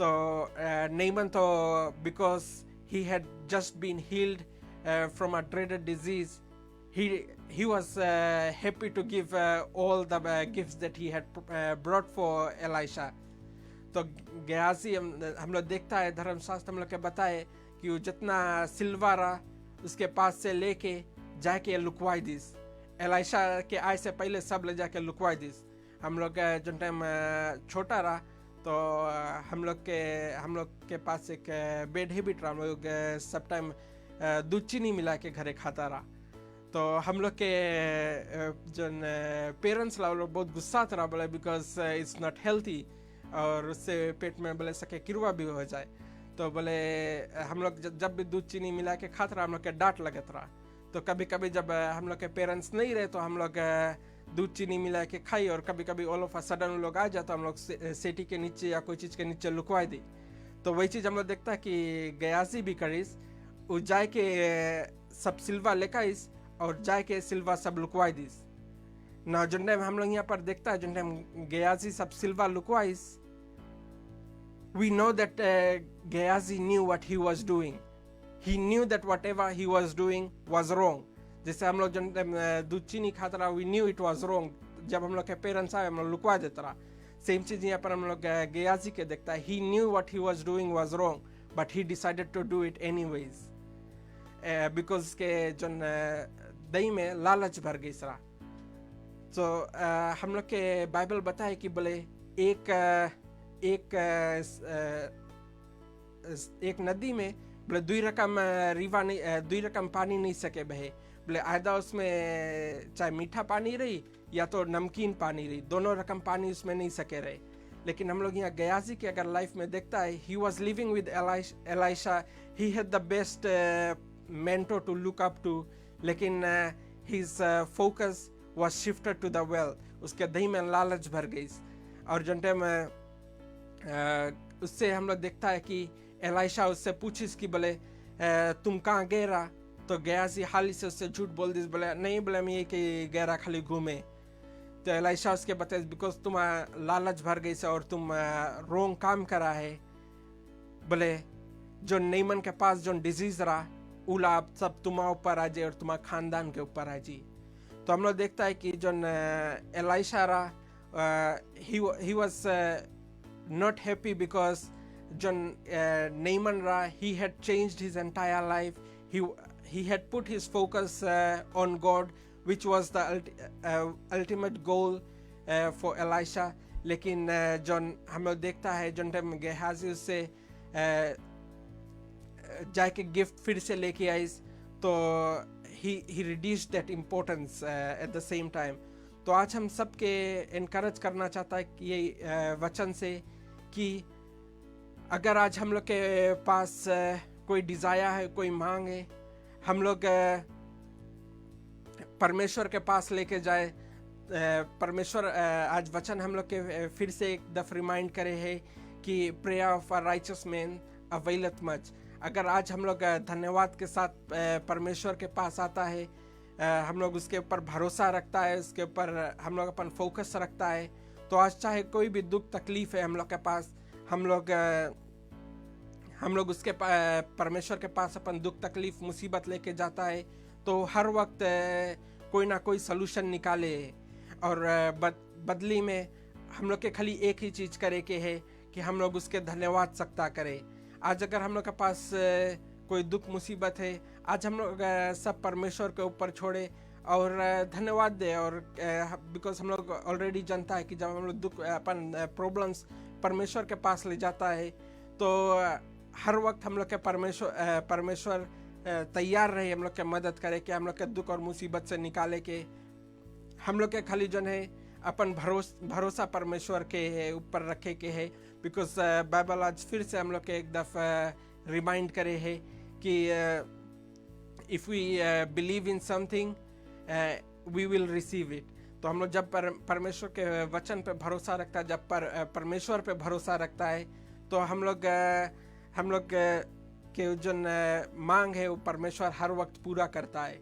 तो नेमन तो because he had just been healed from a dreaded disease, he was happy to give all the gifts that he had brought for Elisha. तो गयाजी हम लोग देखता है धर्मशास्त्र हम लोग के बताए कि वो जितना सिल्वर रहा उसके पास से लेके जाके लुकवाई दिस. एलाइशा के आय से पहले सब ले जाके लुकवाई दिस. हम लोग जो टाइम छोटा रहा तो हम लोग के पास एक बैड हैबिट रहा. हम लोग सब टाइम दूध चीनी मिला के घरे खाता रहा. तो हम लोग के जो पेरेंट्स ला लोग बहुत गुस्सा रहा, बोले बिकॉज इट्स नॉट हेल्थी, और उससे पेट में बोले सके किरवा भी हो जाए. तो बोले हम लोग जब भी दूध चीनी मिला के खाता रहा हम लोग के डांट लगत रहा. तो कभी कभी जब हम लोग के पेरेंट्स नहीं रहे तो हम लोग दूध चीनी मिला के खाई, और कभी कभी ऑल ऑफ अ सडन लोग आ जाता हम लोग सेटी के नीचे या कोई चीज़ के नीचे लुकवा दी. तो वही चीज़ हम लोग देखता है कि गयाजी भी करीस, वो जाए के सब सिल्वा लेकाइस और जाए के सिल्वा सब लुकवाई दिस ना. जिन टाइम हम लोग यहाँ पर देखता है जिन टाइम गयाजी सब सिल्वा लुकवाइस, we know that Gehazi knew what he was doing. He knew that whatever he was doing was wrong. जैसे हम लोग जब दूध चीनी खाता रहा, we knew it was wrong. जब हम लोग के पेरेंट्स आए हम लोग लुकवा देता रहा। सेम चीज़ यहाँ पर हम लोग गेहाजी के देखता है। He knew what he was doing was wrong but he decided to do it anyways, because के जो दही में लालच भर गई सरा। तो हम लोग के बाइबल बताए कि बोले एक नदी में बोले दुई रकम पानी नहीं सके बहे। बोले आधा उसमें चाहे मीठा पानी रही या तो नमकीन पानी रही, दोनों रकम पानी उसमें नहीं सके रहे। लेकिन हम लोग यहाँ गेहाजी की अगर लाइफ में देखता है, he was living with Elisha, he had the best mentor to look up to, लेकिन his focus was shifted to the wealth. उसके दही में लालच भर गई। और जो टाइम उससे हम लोग देखता है कि एलाइशा उससे पूछिस कि बोले तुम कहाँ गए रहा, तो गेहाजी हाली से उससे झूठ बोल दिस, बोले नहीं, बोले हम ये कि गए रहा खाली घूमे। तो एलाइशा उसके बताए बिकॉज तुम लालच भर गई से और तुम रोंग काम करा है। बोले जो नईमन के पास जो डिजीज रहा उला अब सब तुम्हारे ऊपर आ जाए और तुम्हारे खानदान के ऊपर आ जाए। तो हम लोग देखता है कि जो एलाइशा रहा he was not happy because जो नईमन रहा he had changed his entire life. He had put his focus on God, which was the ultimate goal for Elisha. लेकिन जो हम लोग देखता है जो टाइम गेहाजी उससे जाके गिफ्ट फिर से लेके आई, तो he reduced that importance at the same time. तो आज हम सबके encourage करना चाहता है कि ये वचन से कि अगर आज हम लोग के पास कोई डिज़ायर है, कोई मांग है, हम लोग परमेश्वर के पास लेके जाए। परमेश्वर आज वचन हम लोग के फिर से एक दफ़ रिमाइंड करे है कि prayer of a righteous man availeth much. अगर आज हम लोग धन्यवाद के साथ परमेश्वर के पास आता है, हम लोग उसके ऊपर भरोसा रखता है, उसके ऊपर हम लोग अपन फोकस रखता है, तो आज चाहे कोई भी दुख तकलीफ है हम लोग के पास, हम लोग उसके परमेश्वर के पास अपन दुख तकलीफ मुसीबत लेके जाता है, तो हर वक्त कोई ना कोई सलूशन निकाले। और बदली में हम लोग के खाली एक ही चीज़ करे के है कि हम लोग उसके धन्यवाद सकता करें। आज अगर हम लोग के पास कोई दुख मुसीबत है, आज हम लोग सब परमेश्वर के ऊपर छोड़े और धन्यवाद दे। और बिकॉज हम लोग ऑलरेडी जानता है कि जब हम लोग दुख अपन प्रॉब्लम्स परमेश्वर के पास ले जाता है, तो हर वक्त हम लोग के परमेश्वर तैयार रहे हम लोग के मदद करे कि हम लोग के दुख और मुसीबत से निकाले के। हम लोग के खाली जन है अपन भरोसा परमेश्वर के ऊपर रखे के है। बिकॉज बाइबल आज फिर से हम लोग के एक दफ़ा रिमाइंड करे है कि if we believe in something we will receive it. तो हम लोग जब परमेश्वर के वचन पे भरोसा रखता है, जब परमेश्वर पे भरोसा रखता है, तो हम लोग के जो मांग है वो परमेश्वर हर वक्त पूरा करता है।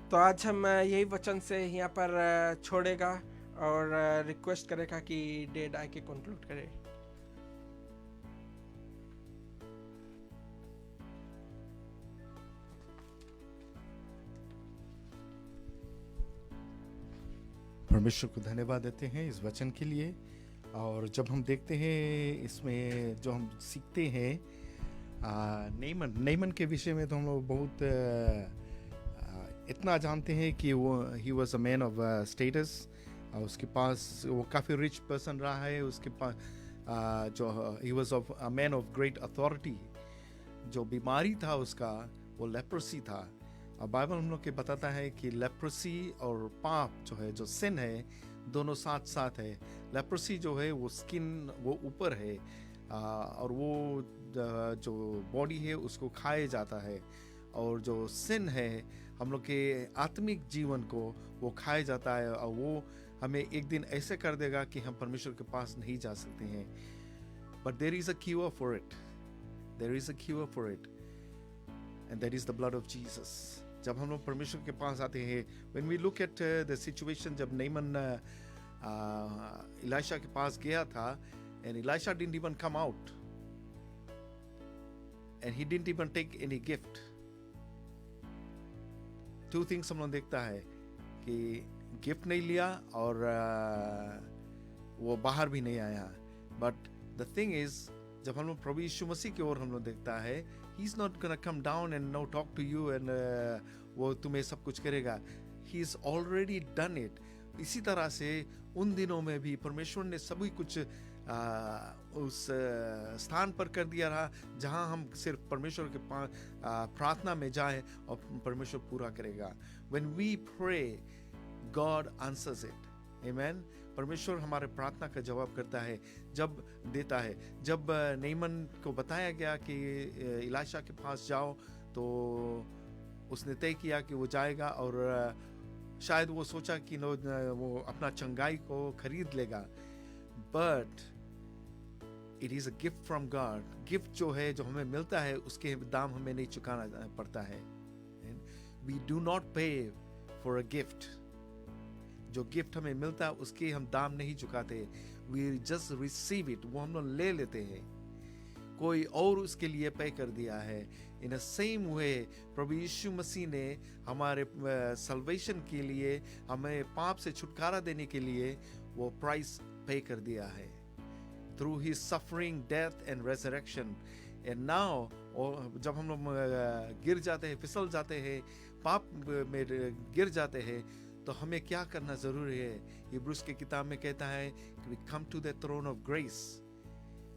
तो आज हम यही वचन से यहाँ पर छोड़ेगा और रिक्वेस्ट करेगा कि डेड आके कंक्लूड करे। परमेश्वर को धन्यवाद देते हैं इस वचन के लिए। और जब हम देखते हैं इसमें जो हम सीखते हैं नेमन के विषय में, तो हम लोग बहुत इतना जानते हैं कि वो ही was a man of status. उसके पास वो काफ़ी रिच पर्सन रहा है। उसके पास जो he was of a man of great authority. जो बीमारी था उसका वो लेप्रोसी था। और बाइबल हम लोग के बताता है कि लेप्रोसी और पाप जो है, जो सिन है, दोनों साथ साथ है। लेप्रोसी जो है वो स्किन वो ऊपर है और वो जो बॉडी है उसको खाए जाता है। और जो सिन है हम लोग के आत्मिक जीवन को वो खाए जाता है और वो हमें एक दिन ऐसे कर देगा कि हम परमेश्वर के पास नहीं जा सकते हैं। But there is a cure for it, there is a cure for it, and that is the blood of Jesus. जब हम लोग परमेश्वर के पास आते हैं, when we look at the situation, जब नईमन इलाइशा के पास गया था, and Elisha didn't even come out and he didn't even take any gift. Two things हम लोग देखता है कि गिफ्ट नहीं लिया और वो बाहर भी नहीं आया. बट द थिंग इज, जब हम लोग प्रभु यीशु मसीह की ओर हम लोग देखता है, he is not gonna come down and no talk to you एंड वो तुम्हें सब कुछ करेगा. He is already done it. इसी तरह से उन दिनों में भी परमेश्वर ने सभी कुछ उस स्थान पर कर दिया रहा जहां हम सिर्फ परमेश्वर के प्रार्थना में जाएं और परमेश्वर पूरा करेगा. When we pray, God answers it. Amen. परमेश्वर हमारे प्रार्थना का जवाब करता है, जब देता है. जब नैमन को बताया गया कि इलाशा के पास जाओ, तो उसने तय किया कि वो जाएगा और शायद वो सोचा कि वो अपना चंगाई को खरीद लेगा. But it is a gift from God. Gift जो है, जो हमें मिलता है, उसके दाम हमें नहीं चुकाना पड़ता है. We do not pay for a gift. जो गिफ्ट हमें मिलता है उसके हम दाम नहीं चुकाते. We just receive it. वो हम लोग ले लेते हैं. कोई और उसके लिए पे कर दिया है. इन अ सेम वे प्रभु यीशु मसीह ने हमारे सल्वेशन के लिए, हमें पाप से छुटकारा देने के लिए वो प्राइस पे कर दिया है. Through his suffering, death and resurrection. And now जब हम लोग गिर जाते हैं, फिसल जाते हैं, पाप में गिर जाते हैं, तो हमें क्या करना जरूरी है? हिब्रूस की किताब में कहता है कि we come to the throne of grace.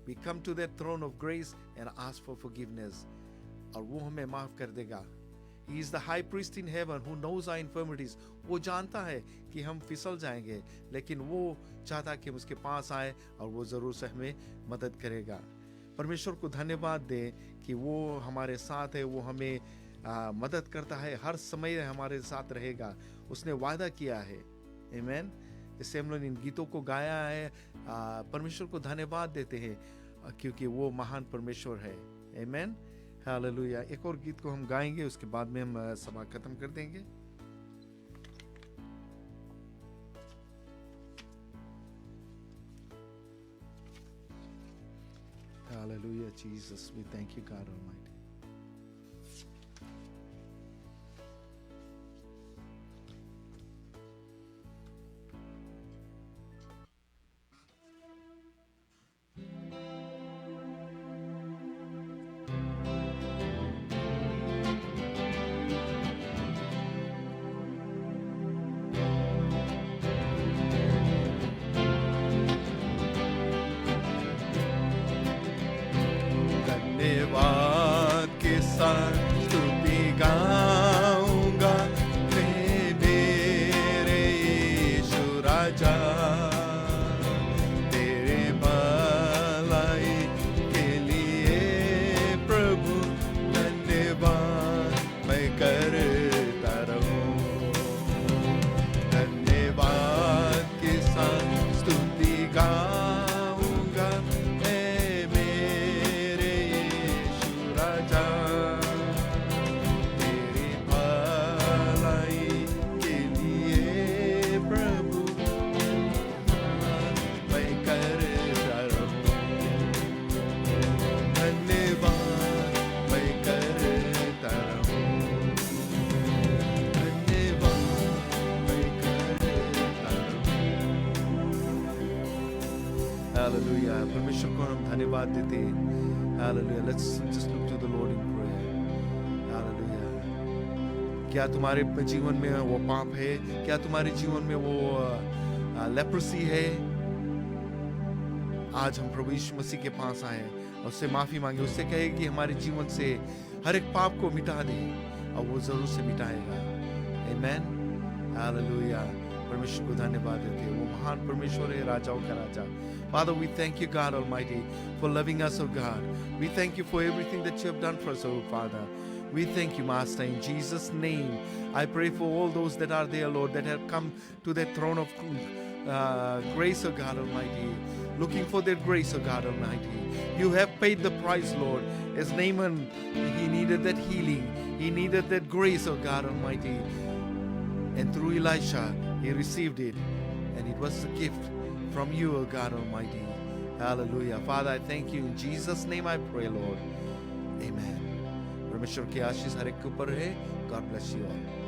We come to the throne of grace and ask for forgiveness. और वो हमें माफ कर देगा. He is the high priest in heaven who knows our infirmities. वो जानता है कि हम फिसल जाएंगे, लेकिन वो चाहता कि हम उसके पास आए और वो जरूर से हमें मदद करेगा. परमेश्वर को धन्यवाद दे कि वो हमारे साथ है. वो हमें मदद करता है, हर समय हमारे साथ रहेगा. उसने वादा किया है. आमीन. इससे हम लोग इन गीतों को गाया है. परमेश्वर को धन्यवाद देते हैं क्योंकि वो महान परमेश्वर है. आमीन. हालेलुया. एक और गीत को हम गाएंगे, उसके बाद में हम सभा खत्म कर देंगे. Hallelujah, Jesus. We thank you, God Almighty. धन्यवाद के साथ स्तुति गाऊंगा मैं मेरे यीशु राजा. तेरे भलाई के लिए प्रभु धन्यवाद मैं करता रहूं. धन्यवाद के साथ स्तुति गाऊंगा मैं मेरे यीशु राजा. तेरी भलाई के लिए प्रभु मैं करता रहूं. धन्यवाद मैं करता रहूं. धन्यवाद मैं करता रहूं. हालेलुया. परमेश्वर को हम धन्यवाद देते हैं. Hallelujah. Let's just look to the Lord in prayer. Hallelujah. क्या तुम्हारे जीवन में वो पाप है? क्या तुम्हारे जीवन में वो लेप्रोसी है? आज हम प्रभु यीशु मसीह के पास आए और उससे माफी मांगे. उससे कहे कि हमारे जीवन से हर एक पाप को मिटा दे, और वो जरूर से मिटाएगा. आमीन. हालेलुया. परमेश्वर को धन्यवाद देते हैं. वो महान परमेश्वर है, राजाओं का राजा. Father, we thank you, God Almighty, for loving us, oh God. We thank you for everything that you have done for us, oh Father. We thank you, Master, in Jesus' name. I pray for all those that are there, Lord, that have come to that throne of grace, oh God Almighty, looking for that grace, oh God Almighty. You have paid the price, Lord. As Naaman, he needed that healing. He needed that grace, oh God Almighty. And through Elisha, he received it. And it was a gift from you, O God Almighty. Hallelujah. Father, I thank you. In Jesus' name I pray, Lord. Amen. परमेश्वर की आशीष हर एक के ऊपर है. God bless you all.